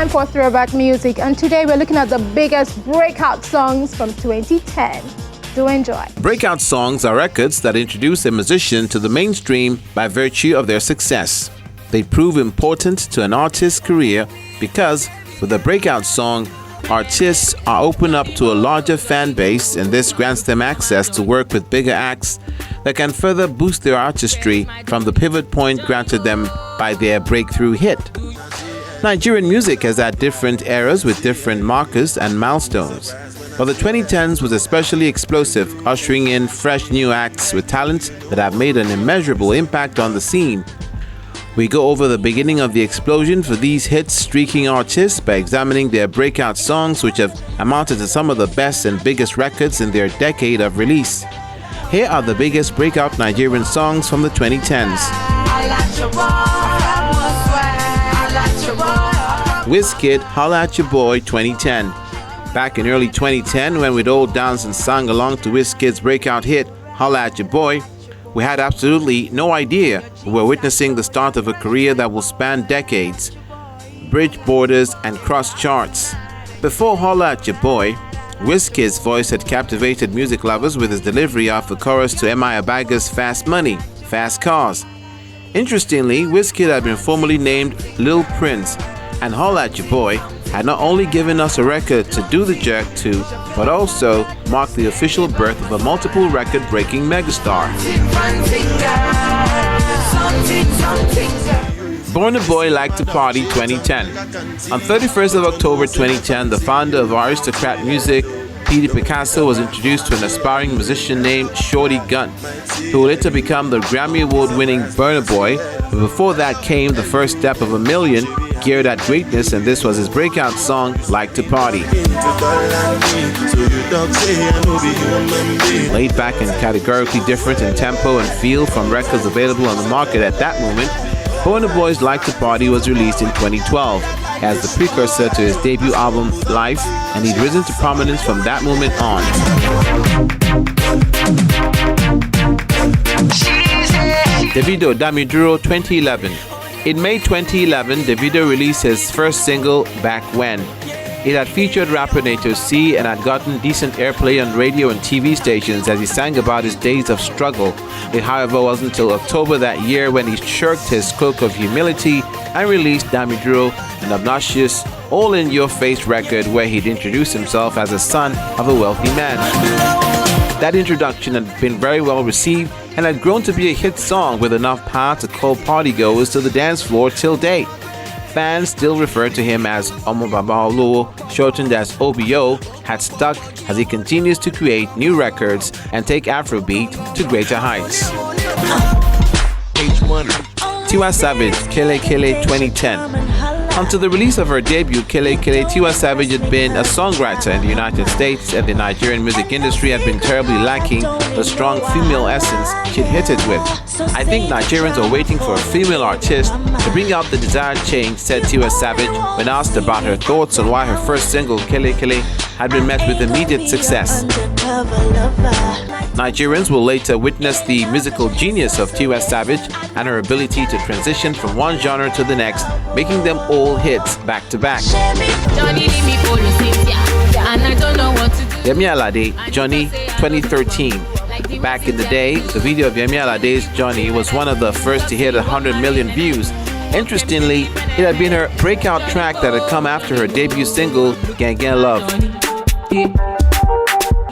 time for Throwback Music, and today we're looking at the biggest breakout songs from 2010. Do enjoy. Breakout songs are records that introduce a musician to the mainstream by virtue of their success. They prove important to an artist's career because, with a breakout song, artists are open up to a larger fan base, and this grants them access to work with bigger acts that can further boost their artistry from the pivot point granted them by their breakthrough hit. Nigerian music has had different eras with different markers and milestones, but the 2010s was especially explosive, ushering in fresh new acts with talent that have made an immeasurable impact on the scene. We go over the beginning of the explosion for these hit-streaking artists by examining their breakout songs, which have amounted to some of the best and biggest records in their decade of release. Here are the biggest breakout Nigerian songs from the 2010s. Wizkid, Holla at Your Boy 2010. Back in early 2010, when we'd all danced and sang along to Wizkid's breakout hit, Holla at Your Boy, we had absolutely no idea we were witnessing the start of a career that will span decades, bridge borders, and cross charts. Before Holla at Your Boy, Wizkid's voice had captivated music lovers with his delivery of the chorus to M.I. Abaga's Fast Money, Fast Cars. Interestingly, Wizkid had been formerly named Lil Prince, and Holla at Your Boy had not only given us a record to do the jerk to, but also marked the official birth of a multiple record-breaking megastar. Burna Boy Like to Party 2010. On 31st of October 2010, the founder of Aristocrat Music, P.D. Picasso, was introduced to an aspiring musician named Shorty Gunn, who would later become the Grammy Award-winning Burna Boy, but before that came the first step of a million, geared at greatness, and this was his breakout song, Like to Party. Laid back and categorically different in tempo and feel from records available on the market at that moment, Burna Boy's Like to Party was released in 2012 as the precursor to his debut album, Life, and he'd risen to prominence from that moment on. Davido Damiduro 2011. In May 2011, Davido released his first single, Back When. It had featured rapper Nato C and had gotten decent airplay on radio and TV stations as he sang about his days of struggle. It, however, wasn't until October that year when he shirked his cloak of humility and released Damiduro, an obnoxious, all-in-your-face record where he'd introduced himself as a son of a wealthy man. That introduction had been very well received and had grown to be a hit song with enough power to call partygoers to the dance floor till date. Fans still refer to him as Omo Baba Olowo, shortened as OBO, had stuck as he continues to create new records and take Afrobeat to greater heights. Tiwa Savage, Kele Kele 2010. Until the release of her debut, Kele Kele, Tiwa Savage had been a songwriter in the United States, and the Nigerian music industry had been terribly lacking the strong female essence she'd hit it with. I think Nigerians are waiting for a female artist to bring out the desired change, said Tiwa Savage when asked about her thoughts on why her first single, Kele Kele, had been met with immediate success. Nigerians will later witness the musical genius of Tiwa Savage and her ability to transition from one genre to the next, making them all hits back to back. Yemi Alade, Johnny 2013. Back in the day, the video of Yemi Alade's Johnny was one of the first to hit 100 million views. Interestingly, it had been her breakout track that had come after her debut single, Gang Gang Love.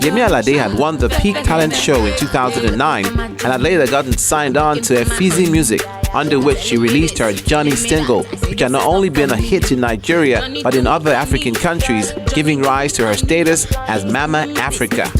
Yemi Alade had won the Peak Talent Show in 2009 and had later gotten signed on to Efizi Music, under which she released her Johnny single, which had not only been a hit in Nigeria but in other African countries, giving rise to her status as Mama Africa.